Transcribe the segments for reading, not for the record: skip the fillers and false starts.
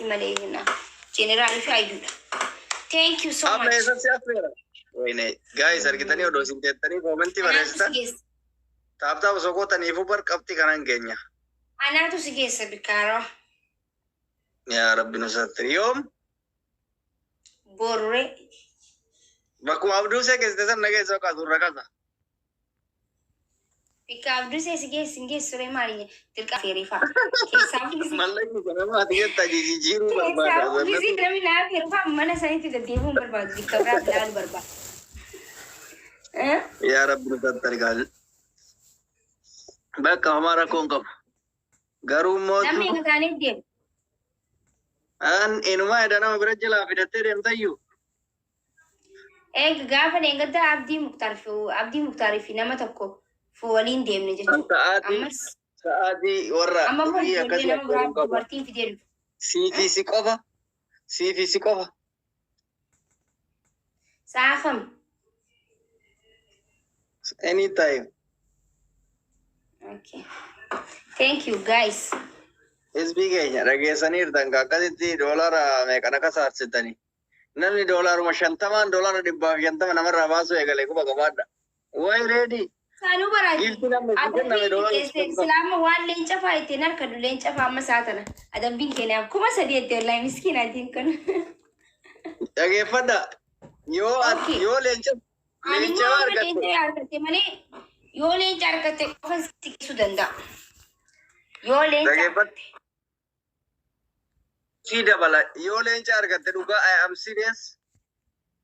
Malena. General Fayuda. Thank you so much. Guys, argitani odo sintetani commenti baresta. Tapta usoko tani fubar kapti kanan Kenya. Anatu sigesa bikaro. Ya Rabbi nusatri yom. Borre. Baku abdu se kesde san nage so ka durra kaza. Bika abdu se sigesa sure mari tilka ferifa. Malai ni kana ma tiga taji jiru barbada. Busy nami na ferifa mana sani ti devu barbad dikabra bilal barbad. Ya Rabbi nusatri gal. Baka hamara कौन कब garu motu namni ngane dem an inuma edana birajla fidate dem tayu gafa ne ngada abdi muktarifi nama takko fu walin dem ne jechu saadi warra amma ko iya kasi nama bra bartin fidel si kofa saafam anytime. Okay. Thank you guys. SB Kenya ragesanir tanga kaditi dollar me kana kasar sitani nani dollar ma shantaman dollar dibba yantama namara baso egale ko bagabada why ready sanu bara islam wan lencha fa itenar kadu lencha fa amma satana adam bin kenya kuma sadiyete wallahi miskina din kan age fada yo lencha argate mane yo lencha argate ko sudanda yo lencha Sida bala yo lencha argate duga I am serious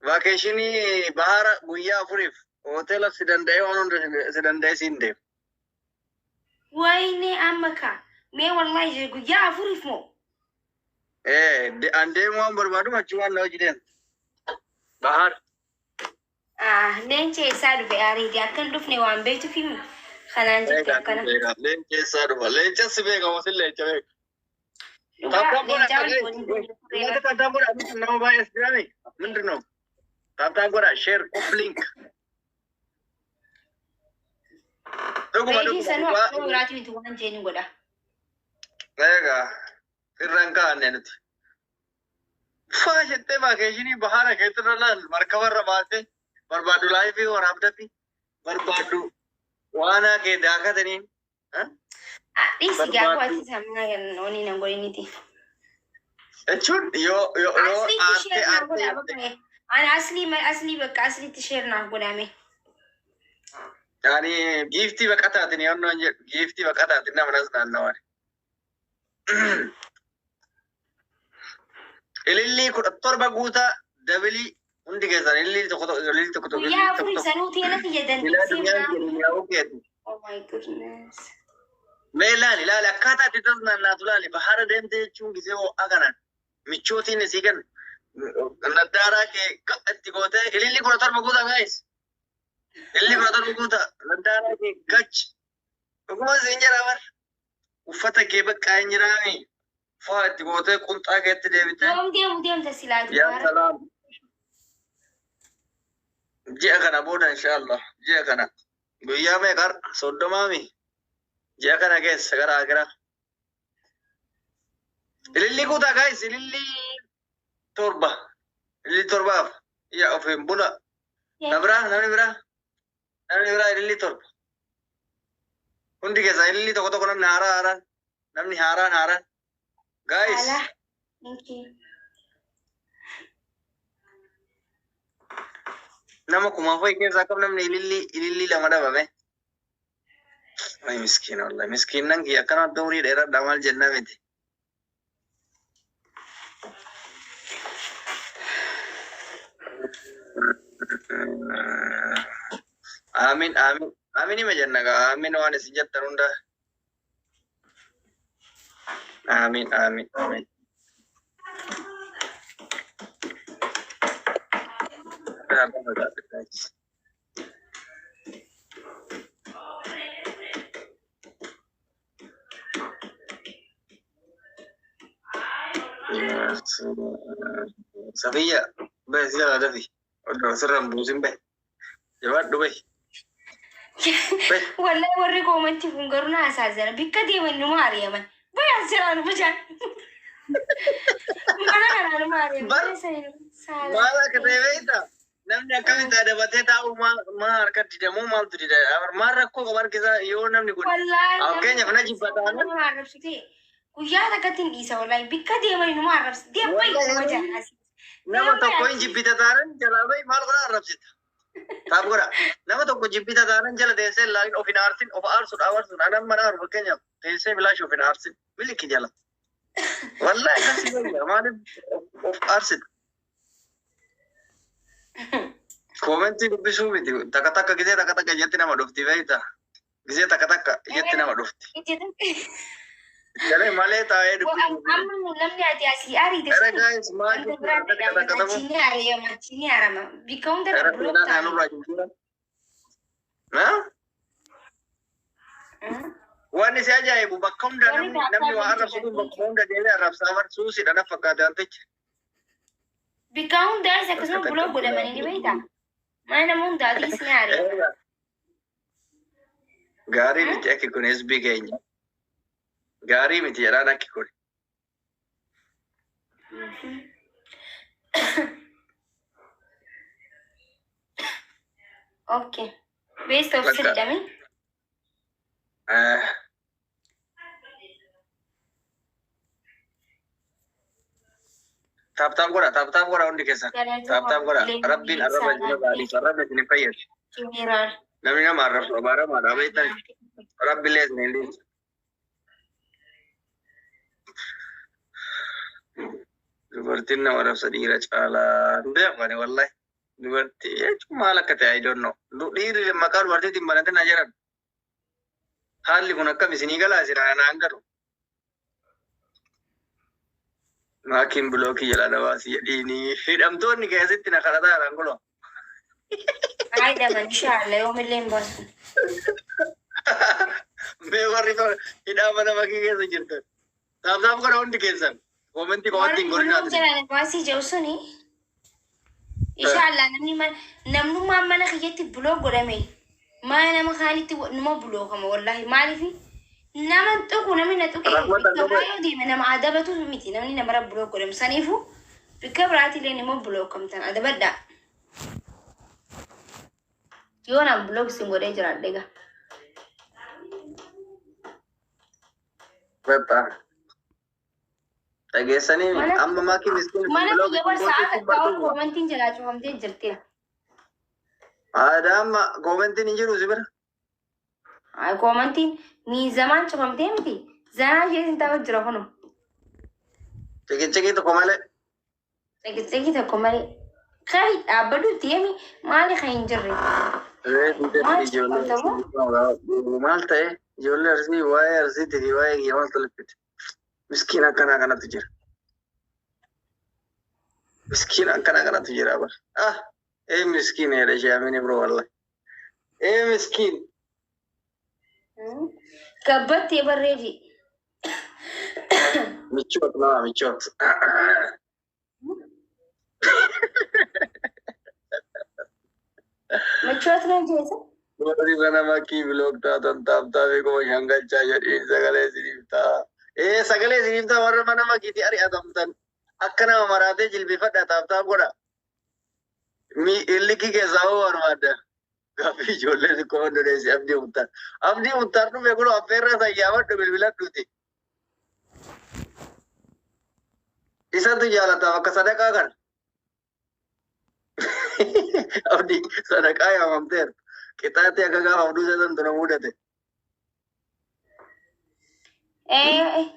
vacation bahara guya furif hotel sidande on sidande sinde wayne amaka me wallahi guya furif mo ande mo barbadu machuan no jiden bahar lencha sadu be ari dia kan dufne wan be tu film khanan jitta kana lencha sadu lencha sibe ga wasil lencha be Tata gora share link. Ladies and gratitude to one Jenny Goda. Vega, Ranka and it. Fajete vacation Bahara Ketural, Markava Rabate, Barbadu Life or Abdapi, Barbadu, Wana Kedaka the name. This is what is happening on in Angolinity. It should yo asli bakasli tishare na guname. Yani gifti bakata tini onno gifti bakata tini namnas nanawari. Ililli torba guta dabili undi kesan ililli to ya furi sanuti yana tijadan. Oh my goodness. Melali lali akata titazna natulali bahara demte chungi seo aganan michoti ne sigan nadara ke atigote ilili ko torba guta guys ilili ko torba guta nadara ke gach kuma zinjara war ufata ke bakka injirami fa atigote kunta ke tedebite dem tasilatu ya salam je kana boda inshallah je kana guya me kar sodomami ya kana guys segara agra ilili kuta guys ilili torba ya ofin buna nabra ilili torba undi guys ilili to namni namni hara guys thank you nama kuma foi ke zakam namni ilili lamada babe ay miskin wallahi miskin nang ya kana dawri dera damal janna meti amin ini majanna ga amin wane sijattarunda amin Safiya bai zira da fi wadda sirran buzin bai jawab dubai wallahi warri komanti kun garuna asazana bikka deeman numa ariyaman bai asiraan bujan Maala kateebeeta namni akkamitti adabatee taa'u maa harkatti deemu maaltu dida maal rakkoo qabu harkisa yoo namni kun fakkeenyaaf na jibbataan guyyaa takkatti hin dhiisa wallahi bikka deemanii numa arrabsi deemma nama tokko hin jibbita taanan jalaa bahi maal godha arrabsita taaf godha nama tokko jibbita taanan jala teessee laakin of hin aarsin of aarsuun anan mana aaru fakkeenyaaf teessee bilaash of hin aarsin biliki jala wallahi akkasii gayya maaliif of aarsita komentii dubbisuu miti takka takka gisee takka takka jetti nama dhufti beeyta gisee takka takka jetti nama dhufti jalee malee taa'ee dubbisuu amma namni ati asii ariite era guys maal machini arama bika hunda bulokta waan si ajaa'ibu bakka hunda namni waa arrabsu kun bakka hunda deemee arrabsaa barsuusidha na fakkaate antichi bika hunda isa akkasuma buloo godhamanii ni beeyta mana nama hundaatiis ni ari'a gaarii miti akki kun SB keenya gaarii miti jedhaan akki kun okay best of sidami taap godha hundi keessan taap godha rabbiin arraba jira gaarii arraba isin fayyadu kimiral namni nama arrabsu abaaramaadha beektan rabbiillee isin hin dhiisu dubartiin nama arrabsa dhiira caalaa beekani wallahi dubartii jechuun maal akka ta'e I don't know dhiirri maqaa dubartiitiin banate na jedhan haalli kun akkam isinii galaa isin naan galu maakiin bilookii jala dabaasii jedhiini hidhamtoonni keessatti na kadhataa jiran kulo ay daman inshallah yoomillee hin baasu mee warri hidhaama nama keessa jirtan taaf godha hundi keessan komentii komentiin godhinaati baasii jiru suni inshallah namnummaan mana kiyyatti buloo godhame mana nama kaanitti numa buloo kama wallahi maalifi nama tuku namni na tuqe yoo deeme nama adabatu miti namni nama rabbi buloo godhamu saniifu bikka biraatiillee nima buloo kamtan adabadha yoo naan buloo isin godhee jiraadhe egaa Bepa. Dhageessanii amma maakii miskiin mana biyya barsaa ta'uu komentiin jalaa cufamtee jirti. Aadaa amma komentiin hin jiru si bira. Komentiin miizamaan cufamtee miti. Zanaa ishee sin taa'u jira kunu. Cikicikii tokko malee. Cikicikii tokko malee. Kai dhaabbadhu deemi maali kan hin jirre. Maal ta'e ijoollee arsii waa'ee arsiitii fi waa'ee kiyya maal tolfite. Miskiin akkanaa kanatu jira. Miskiin akkanaa kanatu jira bara. Miskiin jedhe ishee amini biroo wallahi. Miskiin. Gabbattee barreedi. Michoot nama michoot. Michoot na jeesa. Warri kana makkii biloogdaa tantaabtaa beekuma shangachaa jedhiin sagalee siniiftaa. Sagalee siniiftaa warra mana makkiitti ari'atamtan akka nama maraatee jilbifadha taabtaa godha. Illikii keessaa hoo barbaadda. Gaaffii ijoolleen xiqqoo hundeessi abdii muttaan. Abdii muttaan dhufe kun affeerra sayyaamadhu bilbiladhuuti. Isatu jaalataaf akka sadaqaa kana. Abdii sadaqaa yaamamteera. Qixaatti akka gaafa abduu satan tuna mudate.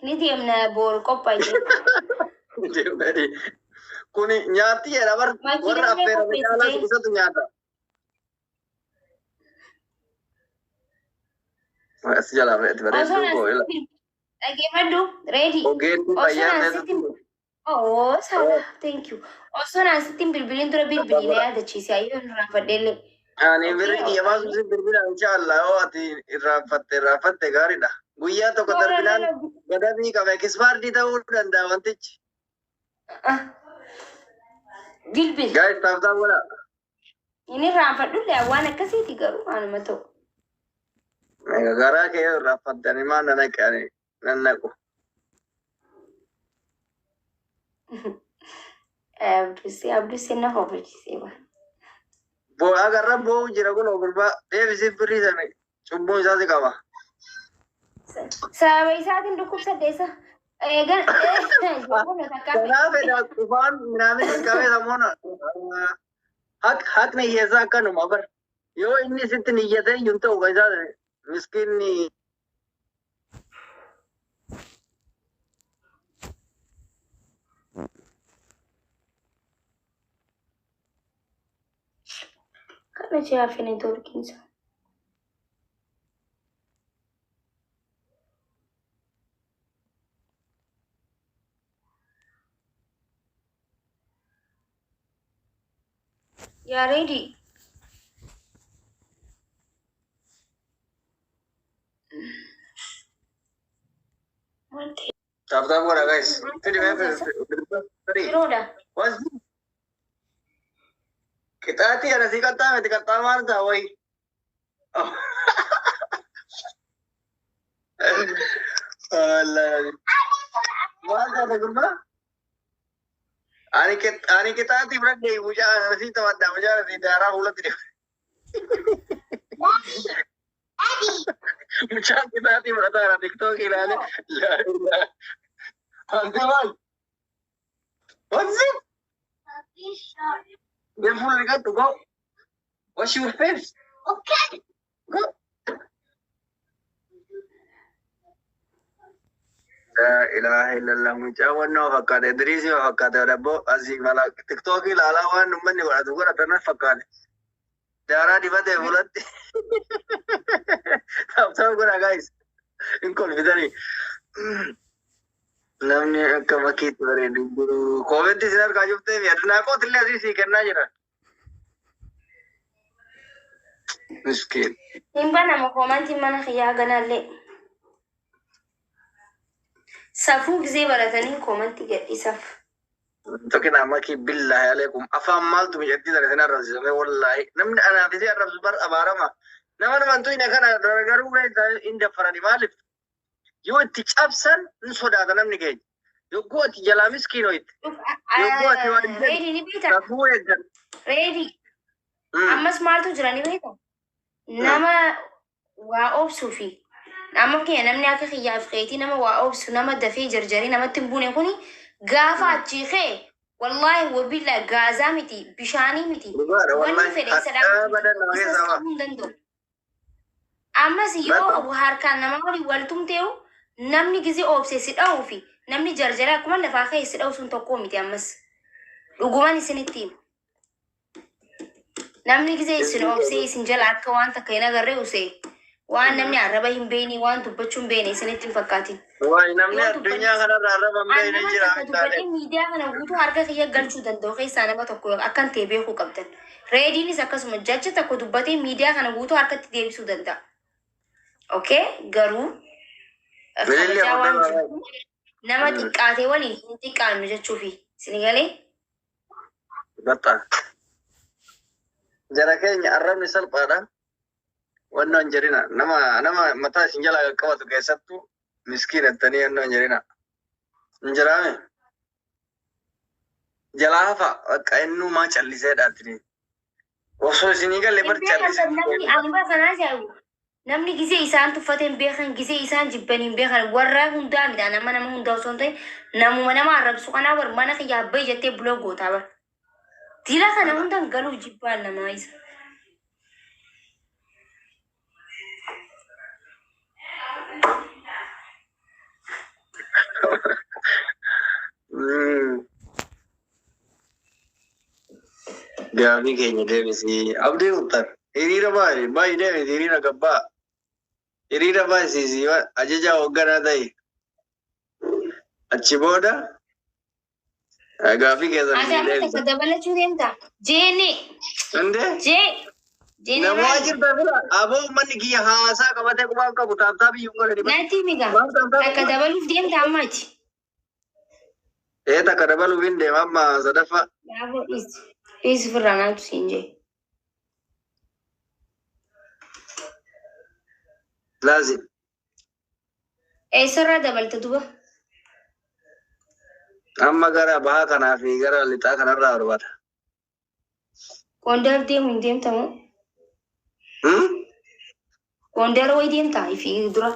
Ni deemna boor qophaa'e. Deemnani. Kuni nyaatti jedha warra affeerame caalaa isatu nyaata. As jalaa fe'ete bareedduu koo. Dhageeffadhu reedi. Ogeetti fayyaa keessatti. Sawa thank you. Osoo naasittiin bilbiliin dura bilbilii na yaadachiise ayyoon irraanfadheellee. Ani birrii yamaasu si bilbila inshallah yoo ati irraanfatte gaariidha. Guyyaa tokko darbinaan gadabii qabe kisfaardii ta'uu danda'a wantichi. Bilbil. Gaa'is taaftaa godha. Inni irraanfadhullee waan akkasiiti garuu anuma ta'u. Garaa kee irraanfattanii maan nan naqu. Abduusi na hoofachiisee bara. Bo agarra bo jira kun ogulba deebisi birrii sana cubbuu isaati qaba. Sababa isaatiin dhukkubsaddeessa. Eegan joogonna takkaa Kanaaf edda kufaan minaamis qabee samuuna haqni hiyyeessaa akkanuma bar. Yoo inni sitti niyyate iyyuu ta'u kan isaa miskiinni kana jiraaf inni turkiinsa. Yaa reedi. taaptaa godha guys. Yeroodha. Qixaatii ana si qaxxaa miti qaxxaa maal ta'a wayi. Maal taate gurbaa? Ani qixaatii biratti mucaa asii taphadha mucaa asii daaraa fuulatti deema. Mucaan qixaatii fudhataara tiktookii ilaale. Wanti maal? Wanti? Then full got to go. Wash your face. Okay. Go. La ilaha illallah mucaa wannoo fakkaate Idriisii fakkaate dabbo asii mala tiktookii ilaalaa waan ummanni godhatu godhatanas fakkaate. Daaraa dibatee fuulatti. Taaptaa godha guys. Hin kolfitanii. Namni akka bakkeetti bareedu koometti isin argaa jirtee fi adunaa kootillee asii sii kennaa jira. Miskiin. Hin banama koomantiin mana kiyyaa ganallee. Safuu gisee baratanii koomantii gadhiisaaf. Tokkin amma kii billaahi aleekum afaan maaltu miidhagdii sana isin arrabsisame wallaahi namni anaaf isin arrabsu bar abaarama. Nama namantuu inni kana garuu hin daffarani maaliif? Yoo itti cabsan hin sodaata namni keenya. Yogguu ati jalaa miskiinoo itti. Yogguu ati waan Reedii ni beektaa? safuu eeggan. Reedii. Ammas maaltu jira ni beektaa? Nama waa obsuu fi amma keenya namni akka kiyyaaf keetii nama waa obsu nama dafee jarjarii namatti hin buune kuni gaafa achii kee wallaahi wabilla gaazaa miti bishaanii miti wanni fedhe isa dhaabuu hin danda'u. Ammas yoo harkaan nama waliin waltumtee'u namni gisee obsee si dha'uu fi namni jarjaraa akkuma lafaa ka'e si dha'u sun tokkoo miti ammas dhuguman isinitti himu. Namni gisee isin obsee isin jala akka waan takka hin agarree usee waan namni arraba hin beekne waan dubbachuu hin beekne isinitti hin fakkaatin. Wayi namni addunyaa kanarra arraba hin beekne jira. Dubbatee miidiyaa kana guutuu harka kiyya galchuu danda'u keessaa nama tokko akkan ta'e beekuu qabdan. Reediinis akkasuma jecha tokko dubbatee miidiyaa kana guutuu harkatti deebisuu danda'a. Okay garuu kabajaa waan jiru nama xiqqaatee waliin hin xiqqaannu jechuufi isin galee. Baxxaa. Jara keenya arrabni salphaadha. Wanno hin jedhina. Nama mataa isin jalaa qaqqabatu keessattuu miskiinattanii wanno hin jedhina. Hin jiraame. Jalaa hafa akka innumaa callisee dhaatini. Osoo isinii galee bar callisee. Namni anba kanaa jaalu. Namni gisee isaan tuffate hin beekan, gisee isaan jibban hin beekan, warra hundaa midhaan nama hundaa osoo hin ta'in namuma nama arrabsu kanaa bar mana kiyyaa abbayyi jettee buloo gootaa bar. Dila kana hundaan galuuf jibbaan namaa isa. Gaafii keenya deebisii abdii uttar hiriira baay'ee deebisi hiriira gabbaa hiriira baay'isiisii ajajaa hoogganaa ta'e achi booda gaafii keessa deebisa. Dabalachuu deemta. Jeene. Indee? Jeene. Namaa jirta bira aboo uummanni kiyya haasaa qabatee qubaan qabu taabtaa biyyuun godhe dhiba. Natti miga. Akka dabaluuf deemta ammaati. Takka dabaluuf hin deema amma sadaffaa. Yaaboo dhiisi firraa naatu siin jee. Laazim. Eessarraa dabalta duba? Amma gara baha kanaa fi gara lixaa kanarraa barbaada. Gondar deemu hin deemtamu. Gondar wayi deemtaa fi dura.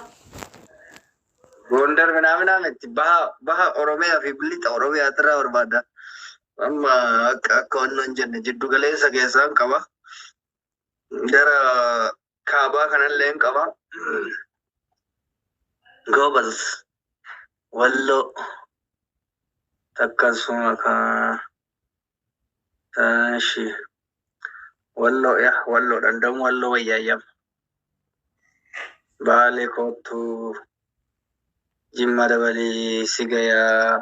Gondar minaa miti baha Oromiyaa fi lixa Oromiyaa irraa barbaada. Amma akka wannoon hin jenne jiddu galeessa keessaan qaba. Gara kaabaa kanallee hin qaba. Goobas Walloo akkasuma taashi Walloo dandamu Walloo wayyaayam. Baalee kootu Jimma dabalee Sigayaa.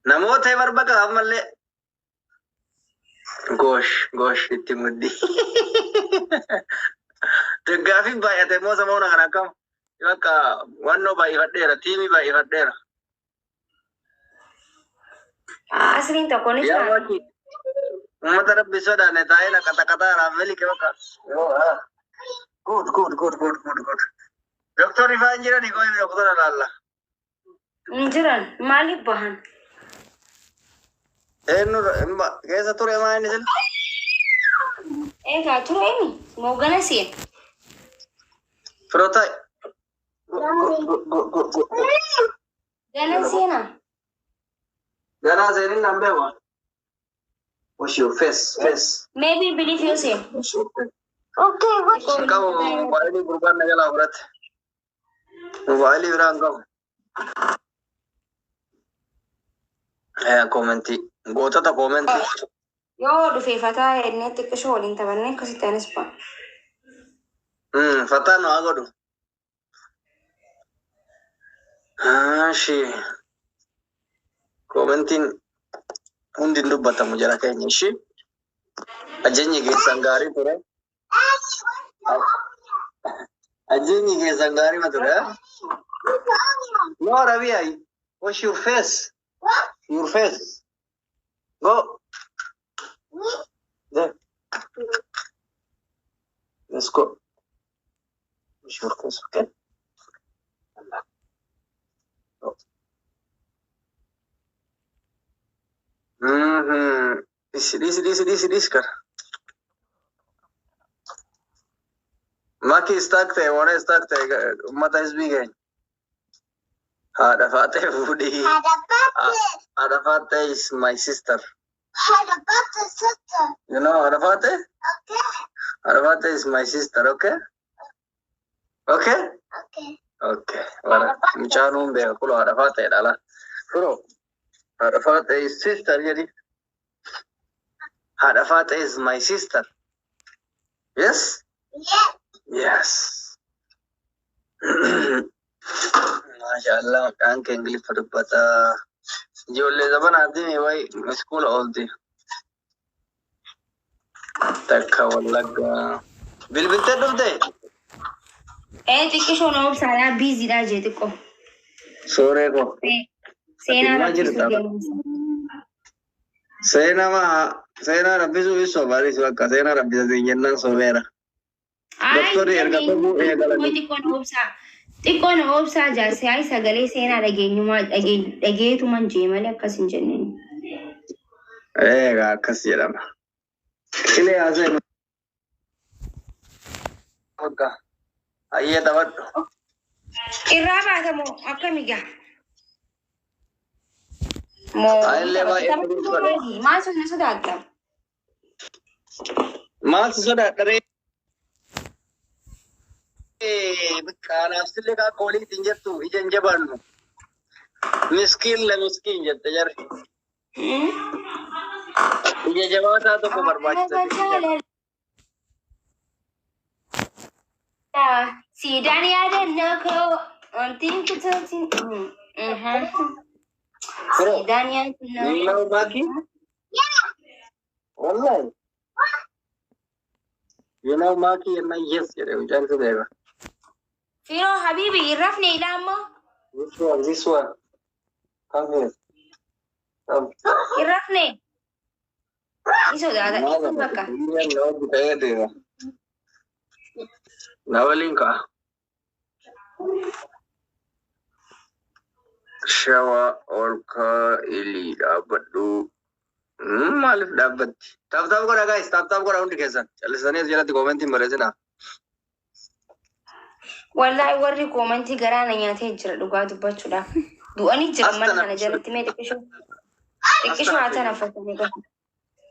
Namoota barbaada ammallee. Goosh itti muddi. Deggaafiin baay'ate moo samoona kan akkam akka wannoo baay'ifadheera tiimii baay'ifadheera. Asliin tokko ni jira. Uummata rabbi sodaanne taa'ee naqaxaqataa raafeli bakka. Good. Doktorri faan jirani koo doktora laalla. Hin jiran maaliif bahan? Eenyu keessa ture maa inni sin? Egaa ture inni moogana seen. Firoota. Gana seena. Ganaa seenin nan beeku. Wash your face. Maybe believe you say. Okay, what? Kamu mobaili kurban nagala urat. Mobaili birang kamu. Komenti. Gota ta komenti. Yoo dhufee fataa inni xiqqishoo waliin taphannee akkasitti anis ba'a. Fataa nu haa godhu. Shi. Komentiin hundi hin dubbatamu jala keenya ishee. Ajeenyi keessan gaarii ture. Ajeenyi keessan gaarii ma ture. No, Rabia, wash your face. Your face. Go. There. Let's go. Wash your face, okay? Go. This kar. Maki stuck there, one is stuck there. Mata is big. Hadafate Woody. Hadafate is my sister. Hadafate sister. You know Hadafate? Okay. Hadafate is my sister, okay? Okay? Okay. Okay. Mchanum be kulo Hadafate dala. Kulo. Hadafate is sister, yadi. Hadafate is my sister. Yes? Yeah. Yes. MashaAllah, kan ke English pata. Jolle zaman adi ni wai school oldi. Takka wallaga. Bilbilte dufte? Xiqqishoo na obsaadhaa biiziidhaa jee xiqqoo. Sore ko. Seenaa Seenaa rabbisu iso baris wakka seenaa rabbisa jennan sobera. Doktori erga tabu xiqqoo na obsaa jaarsi haa sagalee seenaa dhageenyumaa dhageetuman jee malee akkas hin jenneen. Egaa akkas jedhama. Ilee haasee wakka hayyee taphadhu. Irraa baatamoo akkamigaa? Maal sodaadha? Maal sodaadha? Kanaaf sillee kaa kooliitiin jettu ija hin jabaannu. Miskiin jette jarri. Ija jabaataa tokko barbaachisa. Siidaan yaadannoo koo wantiin kutuutiin. Siidaan yaadannoo. You know Maki? Wallahi. You know Maki and my yes, jedhe beeka. Firoo Habibi irrafne ilaamoo. This one. Come here. Come. Irrafne. Iso daada iso bakka. Nawalin ka. Shawa olka ili dabadu. Malif dabati. Tap kora guys. Tap kora undi kesan. Alisani jalati comment marezina. Wallahi warri commenti garana nyaatee jira dhugaa dubbachuudhaaf. Du'anii jira mana kana jalatti mee xiqqishoo haa tanaffasanii gahu.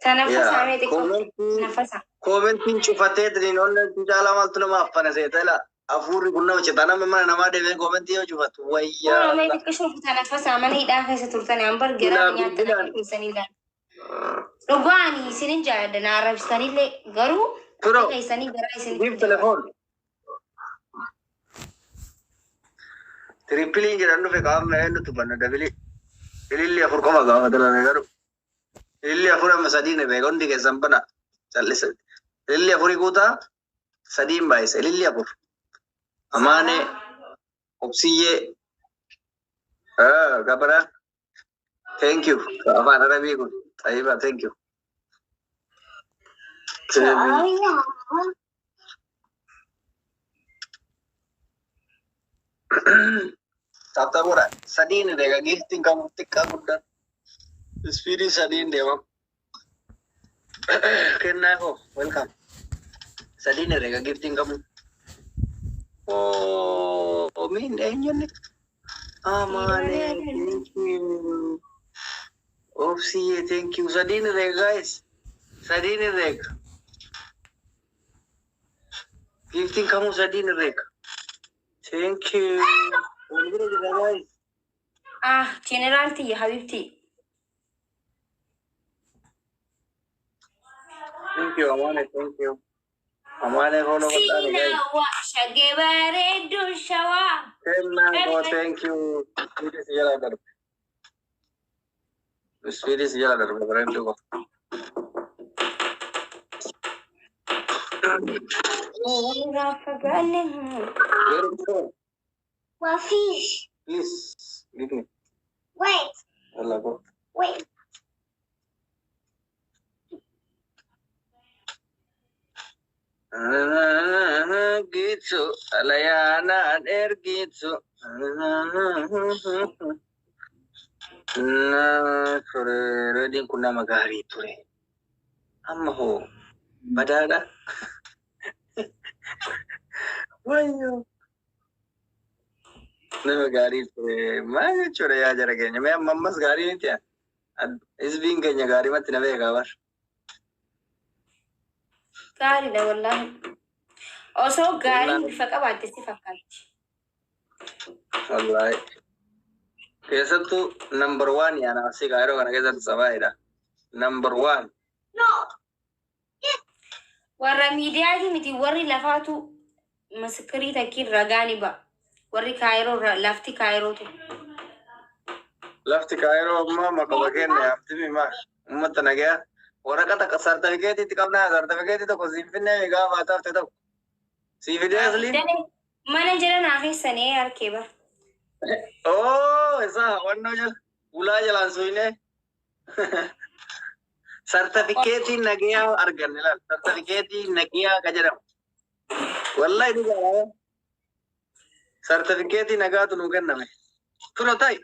Tanaffasa mee xiqqoo nafasa. Commentiin cufatee diriin olle jaalaa maaltu nama affana seetela. Afurri kun nama citaana mana namaa deemee commentii yoo cufatu wayyaa. Mee xiqqishoo tanaffasa mana hidhaa keessa turtanii hambar garana nyaatanii keessanii ilaala. Dhugaanii isinin jaalladha na arrabsitanillee garuu keessanii garaa isinitti telefoon. Trippiliin jedhan dhufe qaama nuti banna dabili. Ililli afur qofa gaafa dalane garuu. Ililli afur amma sadiin beeka hundi keessan bana. Callisa. Ililli afurii guutaa sadiin baay'isa. Ililli afur. Amaane obsiyyee. Gabara. Thank you. Afaan Arabii kun. Tayyiba thank you. Tata bora sadin dega gifting kamu tikka guddan speedy sadin dewa kenna ko welcome sadin dega gifting kamu oh min enyon amane thank you Opsi thank you sadin dega guys sadin dega gifting kamu sadin dega thank you generalti ya habibti. Thank you, Amane. Thank you. Amane, follow Sina wa shagebare du shawa. Thank you. Swedish yala dar. Swedish yala dar. Baran tu ko. Wafish. Please, give me. Wait. Allah go. Wait. Gitu, alayanan gitu. Nah, sore ready kuna magari ture. Amma ho, badada. Wayo. Nama gari ture, mana cure ya jara kayaknya. मैं मम्मस गाड़ी नहीं थी इस बीइंग कहीं गाड़ी में तीन बजे काबर Gari da wallahi. Also gari faka ba ta sifaka. wallahi कैसा तू नंबर 1 या ना सी गायरो करने कैसा सवाइरा नंबर 1 No. Warra media ji miti warri lafatu maskari takin ragani ba. Warri Cairo lafti Cairo tu. lafti Cairo amma makabaken ne abdi mi ma ummat na gaya waraqata ka certificate ti kabna certificate to ko sinfinne ga baata te to CVD asli Mana jara na kai sane yar ke ba. oh ऐसा वन्नो जल बुला जलान सुइने certificate नगिया अर्गनला certificate नगिया कजरम wallahi ni jara certificate nagaa tu nugan name kuno tai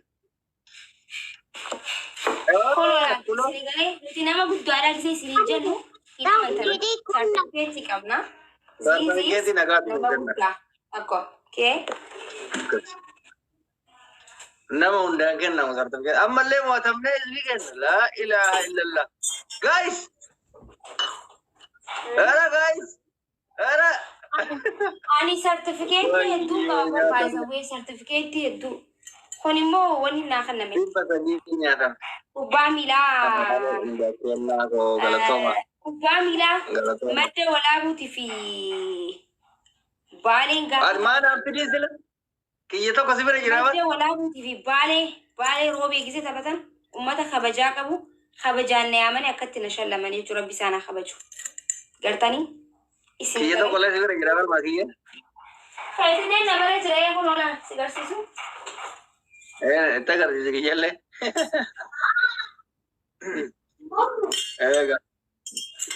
Kulo sirigale nuti nama guddaadha gisee sirin jennu certificate qabna. certificate nagaa tu nugan name Akko okay. nama undang kenna certificate ammalle mootamne isbigen la ilaha illallah guys ara Ani certificate heddu qaba by the way certificate heddu konimo wani na kaname Ini nyata. ubamila Kenna ko galatoma. ubamila mate wala buti fi balenga Arman apni sila. Kiye to kasi bere jirawa. mate wala buti fi bale robe gise tabatan ummata khabaja qabu khabajanne amane akatti nashallamani rabbi sana khabaju gartani Kiye to kolej bere jirawa bakiye. Kaitine nabare jira ko nola sigarsisu Etta kar dije kiye le. Ega.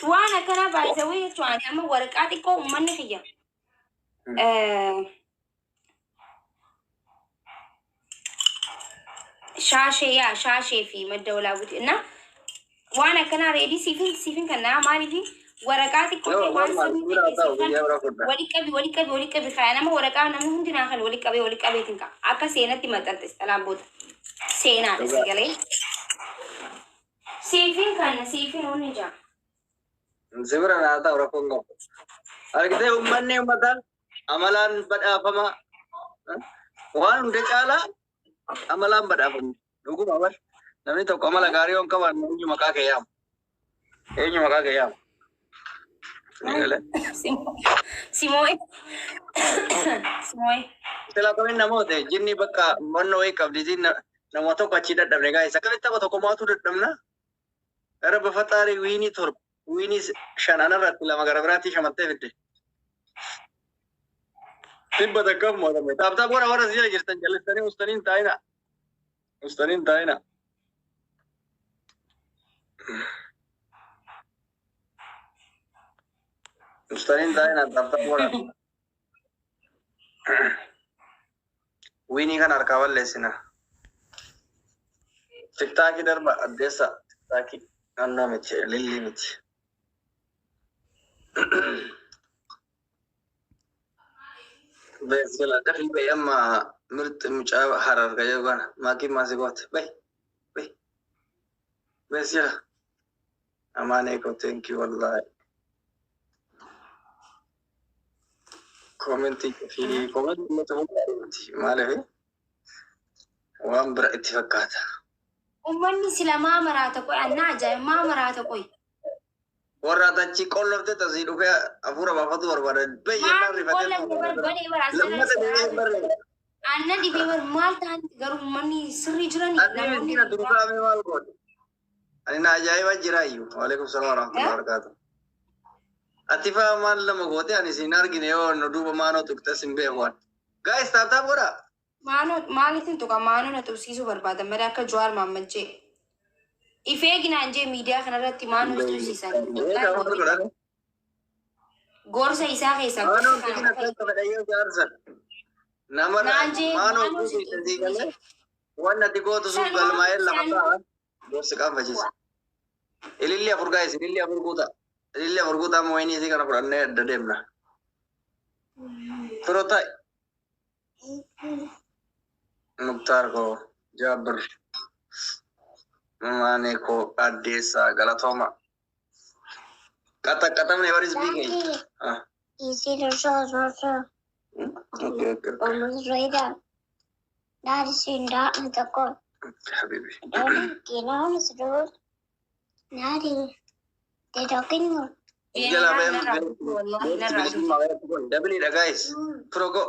وانا كنا بايزوي تواني اما ورقاتي كو من خيا شاشة في مدة ولا بد إنه وانا كنا ريدي سيفين كنا مالي في ورقاتي كل ما ولي كبي خانا ما ورقة أنا مهم دينا خل ولي كبي تنكا أكا سينا تمتلت استلام بود سينا تسيقلي سيفين ونجا زبرا ناتا ورقونغو أركتي أمني أمتا أملان بدأ فما وان دجالا أملان بدأ فما نقول ما بس namni tokko amala gaarii on qaban eenyu maqaa kee yaamu? Simooy. Sila kami namoota jinni bakka mannoo wayii qabdi jinni nama tokko achi dadhabne gaa isa kamitti tapha tokko maatu dadhabna? Gara bafaxaarii wiinii torba wiinii shanan irratti lama gara biraatti shamattee fidde. Dhibba takkaaf mootame. Taaptaa boona warra siya jirtan jallisanii ustaniin taa'ina. Ustanin taa'ina taaptaa boona. Wiinii kan harkaa balleessina. Tiktaakii darba addeessa tiktaakii naannoo miti lillii miti. Beesila dafii bayi amma mirti mucaa harar gayyaa goona maakiin maasii goote bayi. Beesila amaan eekoo thank you wallahi. Commenti fi commenti maaliif waan bira itti fakkaata. Ummanni sila maa maraata qoy annaa ajaa'iba maa maraata qoy. Warra achi qollofte tasii dhufee hafuura baafatu barbaada. Maal qollofte barbaadee baraasee anna dhibee bar maal ta'an garuu ummanni sirrii jiranii. Adii na dursaame maal godhe. Ani na ajaa'iba jiraayyuu. Waalaikum salaam warahmatullahi wabarakatuh. Ati faa maal lama goote ani siin argine yoo nu duuba maanoo tuqxas hin beekuwan. Guys taaptaa godha. Maaliifin tuqa maanoo na tursiisuu barbaada malee akka Jawaar Mohaammed jee. Ifee ginaan jee miidiyaa kanarratti maanoo tursiisan. Gorsa isaa keessaa maanoo tigina keessa fedhayyoo jaarsan. Nama maanoo tursiisan diigalee waan ati gootu sun galmaa'ee lama ta'a. Gorsi qaanfachiisa. Ililli afur gaa'is ililli afur guuta. Ililli afur guutaa moo'inii isii kana fudhannee adda deemna. Firootaa. Muktaar koo Jaabir. Maane koo Addeessaa Galatooma. Qatamne what is big? Easy to show. Okay. Almost right up. That is in that with the call. Habibi. Don't get on the road. Nadi. They're talking more. Double it, guys. Pro go.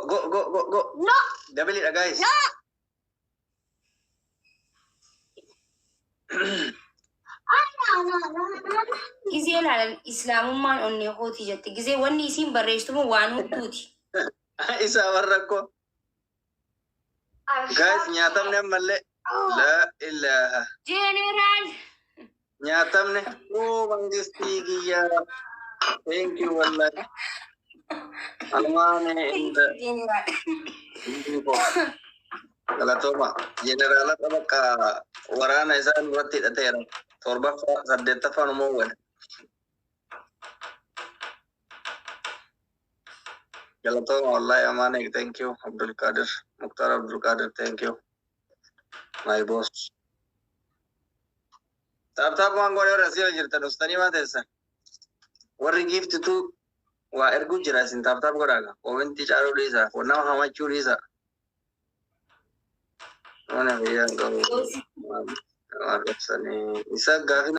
No. Double it, guys. No. Gizee laalan islaamummaan onnee kooti jette. Gizee wanni isiin barreessitumu waan hudduuti. Isa warra ko. Guys, nyaatamne ammallee. La ilaha. General. Nyaatamne. Oh, mangistii kiyyaa. Thank you wallahi. Almaane inda. General. Galatooma. Jeneraala bakka waraana isaan irratti hidhateera. Torbaffaa saddeettaffaan immoo wal. Galatooma wallahi amaane thank you Abdul Qadir. Mukhtar Abdul Qadir thank you. My boss. Taaptaap waan godhe warra asii jirtan ustaanii maa teessan. Warri giifti tu waa erguu jira isin taaptaap godhaaga. Koomenti caaluu dhiisa. Nama hamachuu dhiisa. Mana biyan gahu. Isa gaafina